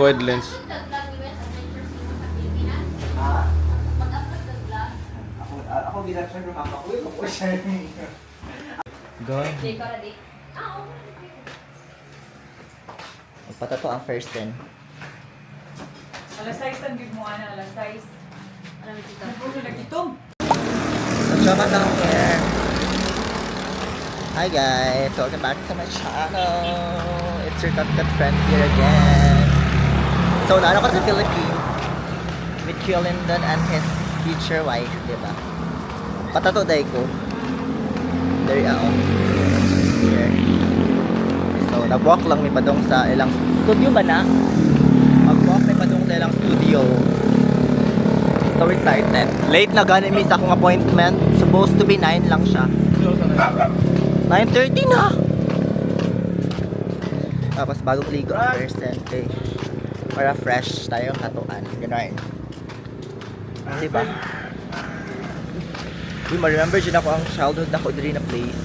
wide lens. Ha? Ako ginagawa ng mama ko. Ako siya. Go. Magpatato ang first ten. Alas 6 ang gig mo, Ana. Alas 6. Nagpuso na kitong. Salamat lang here. Hi guys, welcome back to my channel. It's your cut friend here again. So, naano ko sa Philippines with Q Lyndon and his future wife, di ba? Patato day ko. There you go. Here. So, nag-walk lang may padong sa ilang studio ba na? Mag-walk may padong sa ilang studio. So excited. Late na gani mi sa akong appointment. Supposed to be 9 lang siya. 9:30 na. Tapos bagong ligo ang person. Okay. Para fresh tayo ang tatuan. Ganun. Diba? Di ma-remember dyan ako ang childhood na ko diri na place.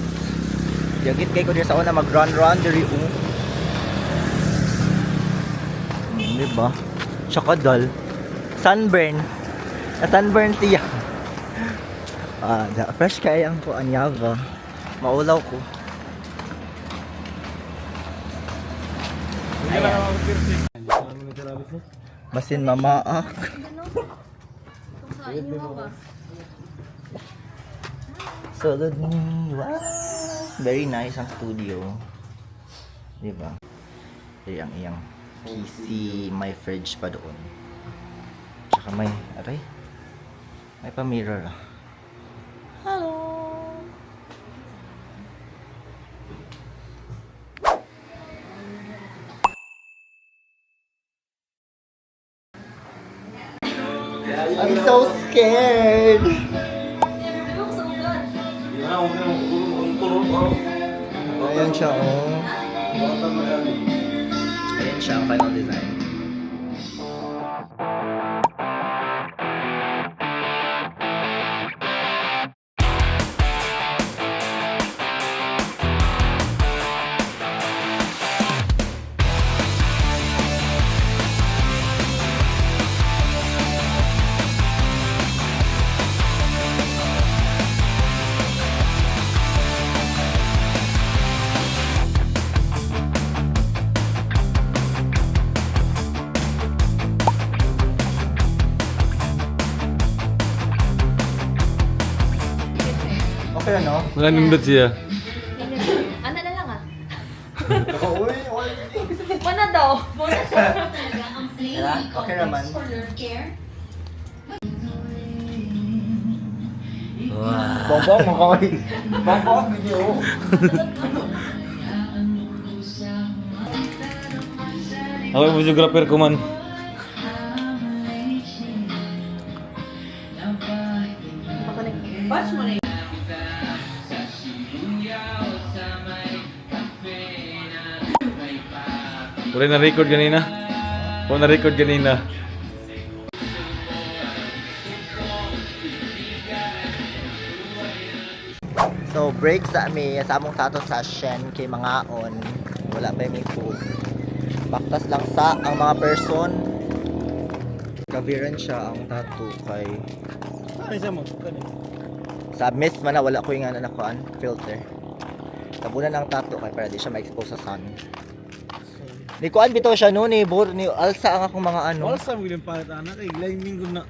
Yagit kay ko diri sa una mag-run diri o. Diba? Tsaka dal. Sunburn. Na-sunburn siya. Fresh kaya ang ko anyava. Maulaw ko. Basin mamaak. Solid ni. Wow. Very nice ang studio. Diba? Iyang PC, may fridge pa doon. Tsaka may, aray? May pa-mirror. Hello! I'm so scared! Ayan siya, oh. Ayan siya ang final design. Okay ano? Nandun siya. Ano na lang ah? Uy, Mana daw? Tara, okay naman. Wow. Bongbong mo koy. Bongbong video. Ako yung videographer ko man. Batch mo na yun. Wala na-record kanina. Wala na-record kanina. So break sa among tato session kay mga on. Wala pa may food. Baktas lang sa ang mga person. Kaviran siya ang tattoo kay Ay, siya mo. sa mist man na wala ko yung nakuan filter. Tabunan ang tattoo kay para di siya ma-expose sa sun. Ni kuan bitaw siya no ni alsa ang akong mga ano. Wala sa William Palit anak kay liming ko na.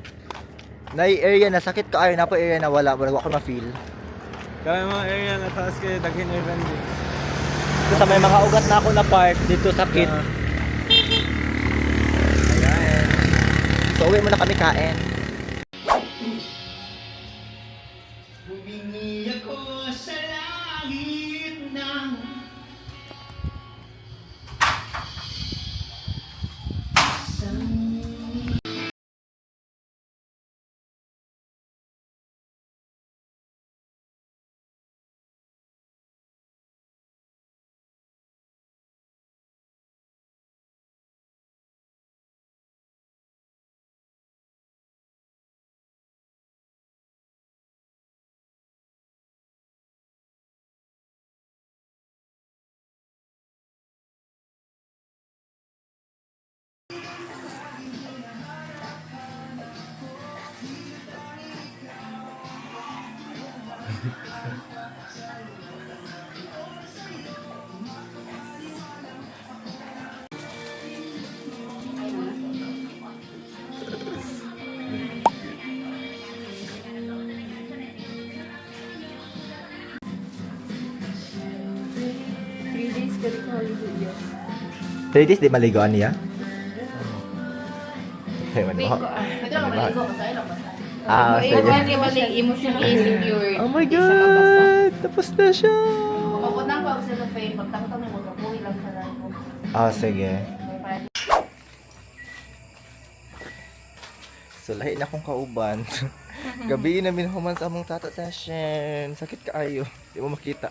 Nay area na sakit ka ay na po area na wala ko ma-feel. Kaya mga area na taas kay daghin event. Sa may mga ugat na ako na part dito sakit. Ayan. So uwi muna kami kain. Three days ka rin Hollywood yun. 3 days di maligoan niya? Hey, man, Wait oh. ko ah. Ito lang maligo, masaya lang basta. Ah, sige. Iwan niya balik, emotionally insecure. Oh my Hindi siya mabasa. God! Tapos na siya! Pagpunang ko ako sa Lufay, pagtangtang mo, magkapuhi lang sa lalo. Ah, sige. May parang So, lahi na akong kauban. Gabi na minhuman sa among tata session. Sakit kaayo. Di mo makita.